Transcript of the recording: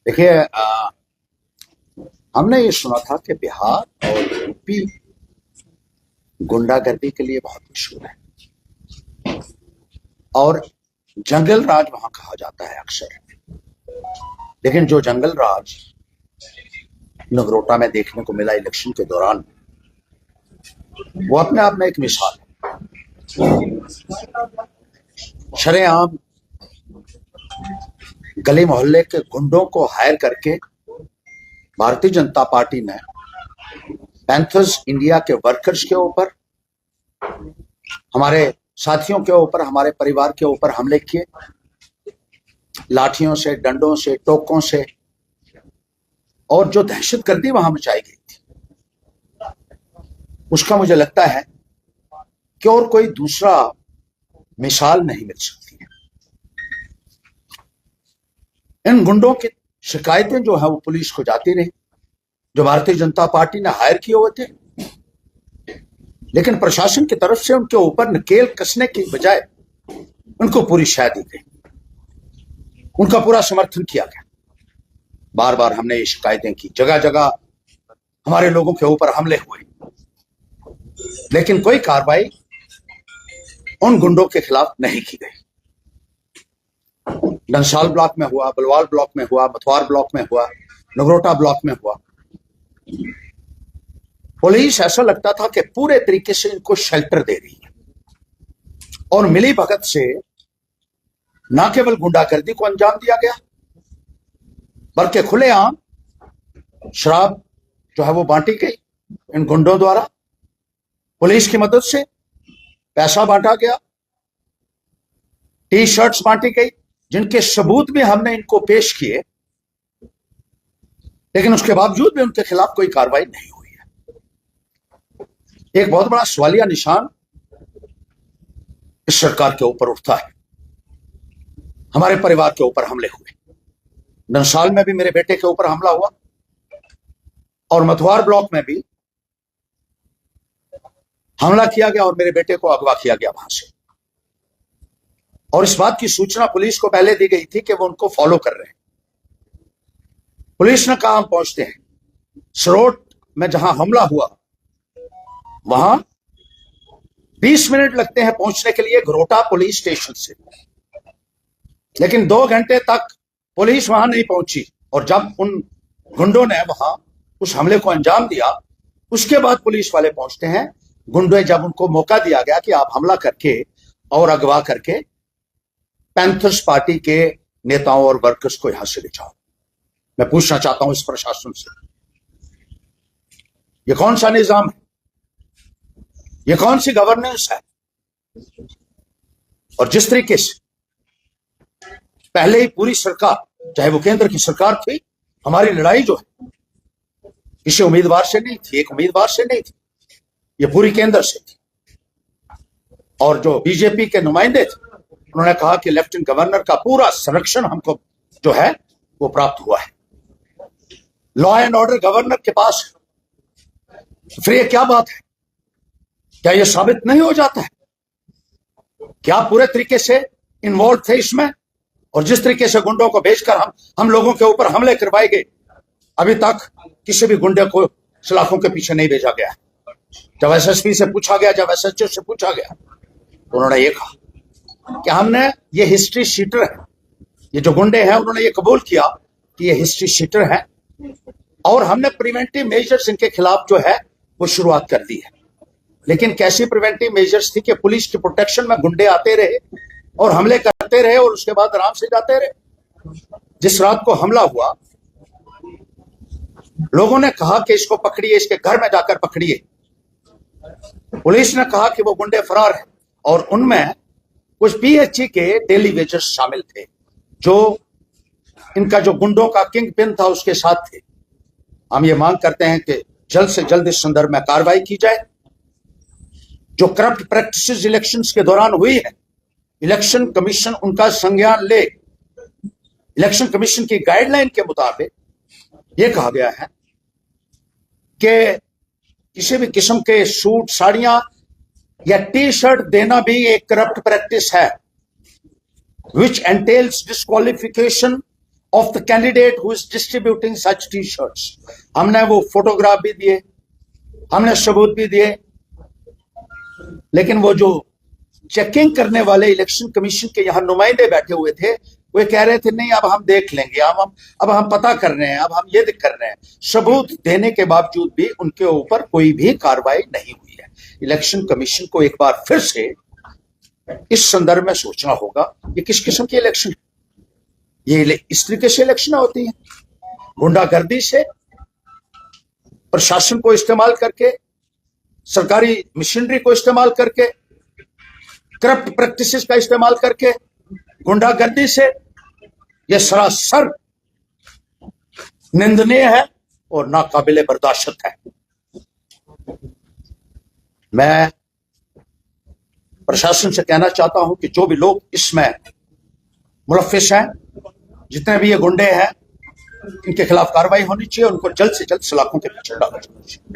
देखिए, हमने ये सुना था कि बिहार और यूपी गुंडागर्दी के लिए बहुत मशहूर है और जंगल राज वहां कहा जाता है अक्सर। लेकिन जो जंगल राज नगरोटा में देखने को मिला इलेक्शन के दौरान, वो अपने आप में एक मिसाल है। शरेआम गली मोहल्ले के गुंडों को हायर करके भारतीय जनता पार्टी ने पैंथर्स इंडिया के वर्कर्स के ऊपर, हमारे साथियों के ऊपर, हमारे परिवार के ऊपर हमले किए, लाठियों से, डंडों से, टोकों से, और जो दहशतगर्दी वहां मचाई गई थी, उसका मुझे लगता है कि और कोई दूसरा मिसाल नहीं मिल सकती है। इन गुंडों की शिकायतें जो है वो पुलिस को जाती रही, जो भारतीय जनता पार्टी ने हायर किए हुए थे, लेकिन प्रशासन की तरफ से उनके ऊपर नकेल कसने की बजाय उनको पूरी शह दी गई, उनका पूरा समर्थन किया गया। बार बार हमने ये शिकायतें की, जगह जगह हमारे लोगों के ऊपर हमले हुए, लेकिन कोई कार्रवाई उन गुंडों के खिलाफ नहीं की गई। डंसाल ब्लॉक में हुआ, बलवाल ब्लॉक में हुआ, मथुआर ब्लॉक में हुआ, नगरोटा ब्लॉक में हुआ। पुलिस ऐसा लगता था कि पूरे तरीके से इनको शेल्टर दे रही है और मिली भगत से न केवल गुंडागर्दी को अंजाम दिया गया, बल्कि खुलेआम शराब जो है वो बांटी गई इन गुंडों द्वारा। पुलिस की मदद से पैसा बांटा गया, टी शर्ट्स बांटी गई, जिनके सबूत भी हमने इनको पेश किए, लेकिन उसके बावजूद भी उनके खिलाफ कोई कार्रवाई नहीं हुई है। एक बहुत बड़ा सवालिया निशान इस सरकार के ऊपर उठता है। हमारे परिवार के ऊपर हमले हुए, नंसाल में भी मेरे बेटे के ऊपर हमला हुआ और मथुआर ब्लॉक में भी हमला किया गया और मेरे बेटे को अगवा किया गया वहां से। और इस बात की सूचना पुलिस को पहले दी गई थी कि वो उनको फॉलो कर रहे हैं। पुलिस ने कहा हम पहुंचते हैं। सरोट में जहां हमला हुआ वहां 20 मिनट लगते हैं पहुंचने के लिए घरोटा पुलिस स्टेशन से, लेकिन 2 घंटे तक पुलिस वहां नहीं पहुंची। और जब उन गुंडों ने वहां उस हमले को अंजाम दिया, उसके बाद पुलिस वाले पहुंचते हैं। गुंडे जब उनको मौका दिया गया कि आप हमला करके और अगवा करके पैंथर्स पार्टी के नेताओं और वर्कर्स को यहां से ले जाओ, मैं पूछना चाहता हूं इस प्रशासन से, ये कौन सा निजाम है? ये कौन सी गवर्नेंस है? और जिस तरीके से पहले ही पूरी सरकार, चाहे वो केंद्र की सरकार थी, हमारी लड़ाई जो है किसी उम्मीदवार से नहीं थी, एक उम्मीदवार से नहीं थी, ये पूरी केंद्र से थी। और जो बीजेपी के नुमाइंदे थे, उन्होंने कहा कि लेफ्टिनेंट गवर्नर का पूरा संरक्षण हमको जो है वो प्राप्त हुआ है, लॉ एंड ऑर्डर गवर्नर के पास है। तो फिर ये क्या बात है? क्या ये साबित नहीं हो जाता है कि आप पूरे तरीके से इन्वॉल्व थे इसमें? और जिस तरीके से गुंडों को भेजकर हम लोगों के ऊपर हमले करवाए गए, अभी तक किसी भी गुंडे को सलाखों के पीछे नहीं भेजा गया। जब एसएसपी से पूछा गया, जब एसएचओ से पूछा गया, तो उन्होंने ये कहा कि हमने ये हिस्ट्री शीटर है, ये जो गुंडे हैं उन्होंने ये कबूल किया कि ये हिस्ट्री शीटर है और हमने प्रिवेंटिव मेजर्स इनके खिलाफ जो है वो शुरुआत कर दी है। लेकिन कैसी प्रिवेंटिव मेजर्स थी कि पुलिस की प्रोटेक्शन में गुंडे आते रहे और हमले करते रहे और उसके बाद आराम से जाते रहे। जिस रात को हमला हुआ, लोगों ने कहा कि इसको पकड़िए, इसके घर में जाकर पकड़िए। पुलिस ने कहा कि वो गुंडे फरार हैं और उनमें कुछ पीएचई के डेली वेजर्स शामिल थे, जो इनका जो गुंडों का किंग पिन था उसके साथ थे। हम ये मांग करते हैं कि जल्द से जल्द इस संदर्भ में कार्रवाई की जाए। जो करप्ट प्रैक्टिसेस इलेक्शंस के दौरान हुई है, इलेक्शन कमीशन उनका संज्ञान ले। इलेक्शन कमीशन की गाइडलाइन के मुताबिक यह कहा गया है कि किसी भी किस्म के सूट, साड़ियां या टी शर्ट देना भी एक करप्ट प्रैक्टिस है, which entails disqualification of the candidate who is distributing such T-shirts. हमने वो फोटोग्राफ भी दिए, हमने सबूत भी दिए, लेकिन वो जो चेकिंग करने वाले इलेक्शन कमीशन के यहाँ नुमाइंदे बैठे हुए थे, वे कह रहे थे नहीं अब हम देख लेंगे, अब हम पता कर रहे हैं, अब हम ये कर रहे हैं। सबूत देने के बावजूद भी उनके ऊपर कोई भी कार्रवाई नहीं हुई है। इलेक्शन कमीशन को एक बार फिर से इस संदर्भ में सोचना होगा ये किस किस्म की इलेक्शन है। ये इस तरीके से इलेक्शन होती है, गुंडागर्दी से, प्रशासन को इस्तेमाल करके, सरकारी मशीनरी को इस्तेमाल करके, करप्ट प्रैक्टिसेस का इस्तेमाल करके, गुंडागर्दी से। यह सरासर निंदनीय है और नाकाबिले बर्दाश्त है। मैं प्रशासन से कहना चाहता हूं कि जो भी लोग इसमें मुलव्विस हैं, जितने भी ये गुंडे हैं, इनके खिलाफ कार्रवाई होनी चाहिए, उनको जल्द से जल्द सलाखों के पीछे डाला जाना चाहिए।